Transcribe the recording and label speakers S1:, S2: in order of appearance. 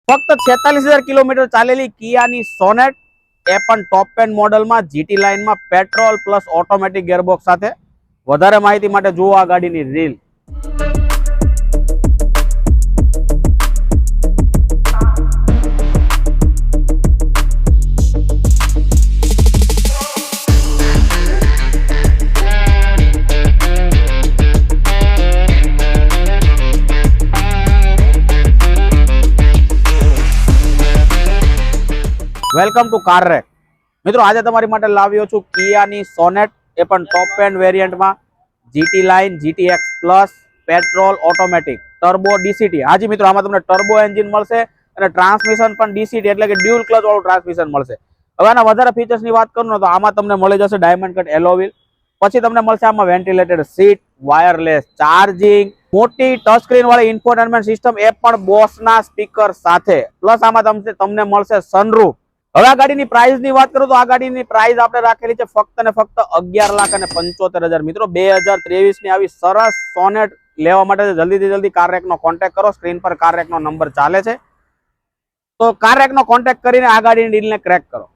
S1: ફક્ત 46,000 કિલોમીટર ચાલેલી કિયાની સોનેટ, એ પણ ટોપ એન્ડ મોડલમાં જીટી લાઇનમાં પેટ્રોલ પ્લસ ઓટોમેટિક ગેરબોક્સ સાથે. વધારે માહિતી માટે જુઓ આ ગાડીની reel. Welcome to car wreck. મિત્રો, આજે તમારી માટે લાવ્યો છું કિયાની સોનેટ, એ પણ ટોપ એન્ડ વેરિયન્ટમાં GT line, GTX plus, petrol automatic, turbo DCT. હાજી મિત્રો, આમાં તમને ટર્બો એન્જિન મળશે અને ટ્રાન્સમિશન પણ ડીસીટી એટલે કે ડ્યુઅલ ક્લચ વાળું ટ્રાન્સમિશન મળશે. હવે આના વધારે ફીચર્સની વાત કરું તો આમાં તમને મળી જશે ડાયમંડ કટ એલો વ્હીલ, પછી તમને મળશે આમાં વેન્ટિલેટેડ સીટ, વાયરલેસ ચાર્જિંગ, મોટી ટચ સ્ક્રીન વાળી ઇન્ફોટેનમેન્ટ સિસ્ટમ, એ પણ બોસના સ્પીકર સાથે, પ્લસ આમાં તમને મળશે સનરૂફ. હવે આ ગાડીની પ્રાઇસ ની વાત કરું તો આ ગાડીની પ્રાઇસ આપણે રાખેલી છે ફક્ત ને ફક્ત 11,75,000. મિત્રો, 2023 ની આવી સરસ સોનેટ લેવા માટે જલ્દીથી જલ્દી કાર રેક નો કોન્ટેક્ટ કરો. સ્ક્રીન પર કાર રેક નો નંબર ચાલે છે, તો કાર રેક નો કોન્ટેક્ટ કરીને આ ગાડીની ડીલ ને ક્રેક કરો.